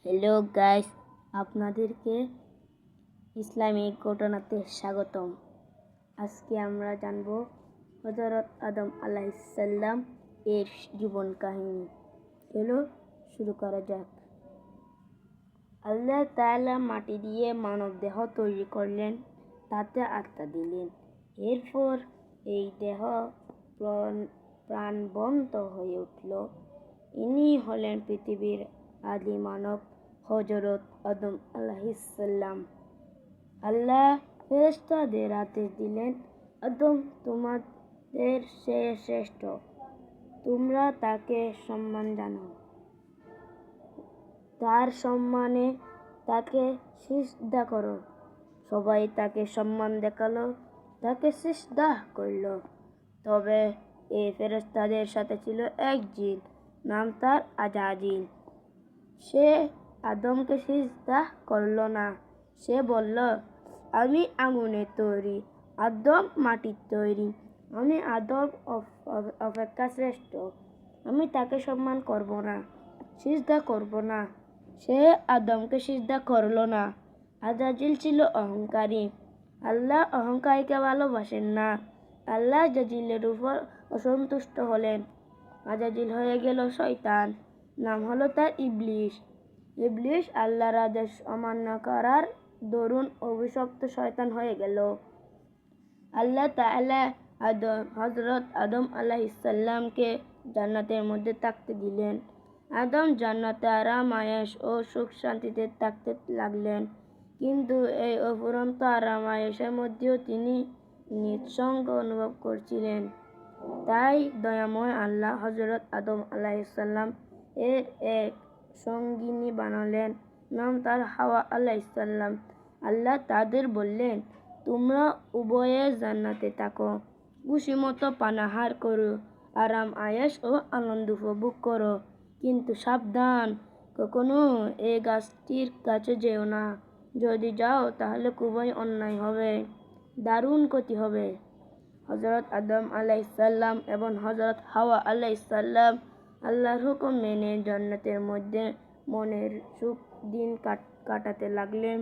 Hello guys, আপনাদেরকে Islamic ঘটনাতে স্বাগতম। আজকে আমরা জানব হযরত আদম আলাইহিসসালাম এর জীবন কাহিনী। চলো শুরু করা যাক। আল্লাহ তাআলা মাটি দিয়ে মানব দেহ তৈরি করলেন, তাতে আত্মা দিলেন। এরপর এই দেহ প্রাণবন্ত হয়ে উঠল। ইনি হলেন পৃথিবীর আদি মানব হযরত আদম আলাইহিসসালাম। আল্লাহ ফেরেশতাদের আদেশ দিলেন, আদম তোমাদের চেয়ে শ্রেষ্ঠ, তোমরা তাকে সম্মান জানাও। তার সম্মানে তাকে সিজদা করো। সবাই তাকে সম্মান দেখালো, তাকে সিজদা করল। তবে এই ফেরেশতাদের সাথে ছিল এক জিন, নাম তার আজাজিল। সে আদমকে সিজদা করল না। সে বলল, আমি আগুনের তৈরি, আদম মাটির তৈরি। আমি আদম অপেক্ষা শ্রেষ্ঠ। আমি তাকে সম্মান করব না, সিজদা করব না। সে আদমকে সিজদা করল না। আজাজিল ছিল অহংকারী। আল্লাহ অহংকারীকে ভালোবাসেন না। আল্লাহ আজাজিলের উপর অসন্তুষ্ট হলেন। আজাজিল হয়ে গেল শয়তান। নাম হলো তার ইবলিস। ইবলিস আল্লাহর আদেশ অমান্য করার দরুন অভিশপ্ত শয়তান হয়ে গেল। আল্লাহ তাআলা হযরত আদম আলাইহিসসালামকে জান্নাতের মধ্যে থাকতে দিলেন। আদম জান্নাতে আরাম আয়েশ ও সুখ শান্তিতে থাকতে লাগলেন। কিন্তু এই অফুরন্ত আরাম আয়েশের মধ্যেও তিনি নিঃসঙ্গ অনুভব করছিলেন। তাই দয়াময় আল্লাহ হযরত আদম আলাইহিসসালাম এর এক সঙ্গিনী বানালেন, নাম তার হাওয়া আলাইহিসসালাম। আল্লাহ তাদের বললেন, তোমরা উভয়ে জান্নাতে থাকো, খুশিমতো পানাহার করো, আরাম আয়েশ ও আনন্দ উপভোগ করো। কিন্তু সাবধান, কখনো এই গাছটির কাছে যেও না। যদি যাও তাহলে খুবই অন্যায় হবে, দারুণ ক্ষতি হবে। হযরত আদম আলাইহিসসালাম এবং হযরত হাওয়া আলাইহিসসালাম আল্লাহর হুকুম মেনে জান্নাতের মধ্যে মনের সুখ দিন কাটাতে লাগলেন।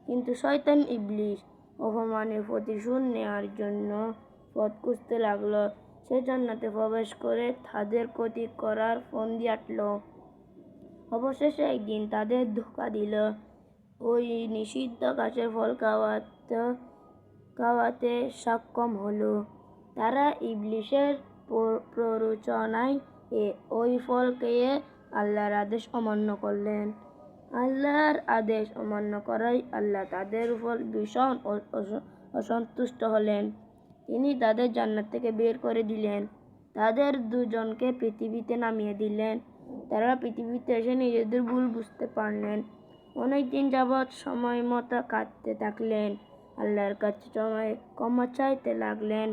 কিন্তু শয়তান ইবলিস অপমানের প্রতিশোধ নেওয়ার জন্য পথ খুঁজতে লাগলো। সে জান্নাতে প্রবেশ করে তাদের ক্ষতি করার ফন্দি আঁটল। অবশেষে একদিন তাদের ধোঁকা দিল। ওই নিষিদ্ধ গাছের ফল খাওয়াতে সক্ষম হলো। তারা ইবলিসের প্ররোচনায় ওই ফল খেয়ে আল্লাহর আদেশ অমান্য করলেন। আল্লাহর আদেশ অমান্য করায় আল্লাহ তাদের উপর ভীষণ অসন্তুষ্ট হলেন। তিনি তাদের জান্নাত থেকে বের করে দিলেন। তাদের দুজনকে পৃথিবীতে নামিয়ে দিলেন। তারা পৃথিবীতে এসে নিজেদের ভুল বুঝতে পারলেন। অনেকদিন যাবৎ সময় মতো কাঁদতে থাকলেন। আল্লাহর কাছে ক্ষমা চাইতে লাগলেন,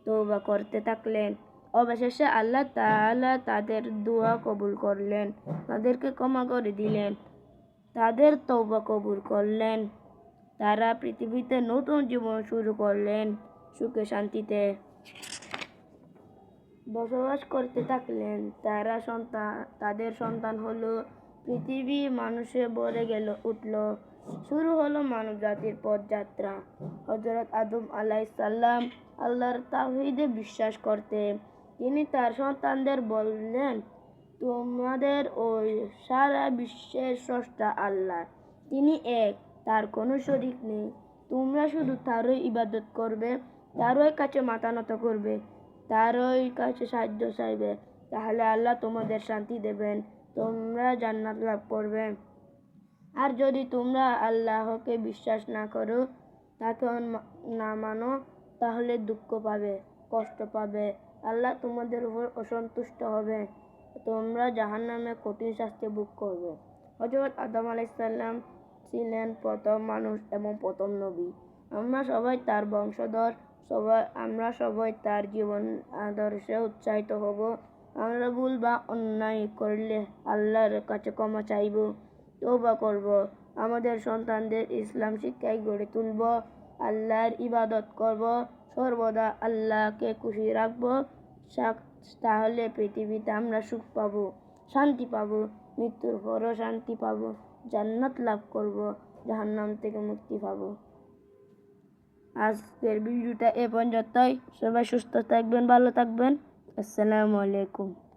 তওবা করতে থাকলেন। অবশেষে আল্লাহ তাআলা তাদের দোয়া কবুল করলেন, তাদেরকে ক্ষমা করে দিলেন, তাদের তওবা কবুল করলেন। তারা পৃথিবীতে নতুন জীবন শুরু করলেন, সুখে শান্তিতে বসবাস করতে থাকলেন। তাদের সন্তান হলো, পৃথিবী মানুষে ভরে উঠল। শুরু হলো মানব জাতির পথযাত্রা। হযরত আদম আলাইহিসসালাম আল্লাহর তাওহীদে বিশ্বাস করতেন। তিনি তার সন্তানদের বললেন, তোমাদের ওই সারা বিশ্বের স্রষ্টা আল্লাহ, তিনি এক, তার কোনো শরীক নেই। তোমরা শুধু তারই ইবাদত করবে, তারই কাছে মাথা নত করবে, তারই কাছে সাহায্য চাইবে। তাহলে আল্লাহ তোমাদের শান্তি দেবেন, তোমরা জান্নাত লাভ করবে। আর যদি তোমরা আল্লাহকে বিশ্বাস না করো, তাকে না মানো, তাহলে দুঃখ পাবে, কষ্ট পাবে। আল্লাহ তোমাদের উপর অসন্তুষ্ট হবে, তোমরা জাহান্নামে কঠিন শাস্তি ভোগ করবে। হযরত আদম আলাইহিসসালাম ছিলেন প্রথম মানুষ এবং প্রথম নবী। আমরা সবাই তার বংশধর। আমরা সবাই তার জীবন আদর্শে উৎসাহিত হব। আমরা ভুল বা অন্যায় করলে আল্লাহর কাছে ক্ষমা চাইব, তওবা করব, আমাদের সন্তানদের ইসলাম শিক্ষায় গড়ে তুলব, আল্লাহর ইবাদত করব, সর্বদা আল্লাহকে খুশি রাখব। তাহলে পৃথিবীতে আমরা সুখ পাবো, শান্তি পাবো, মৃত্যুর পরও শান্তি পাবো। জান্নাত লাভ করব, জাহান্নাম থেকে মুক্তি পাবো। আজকের ভিডিওটা এ পর্যন্তই। সবাই সুস্থ থাকবেন, ভালো থাকবেন। আসসালামু আলাইকুম।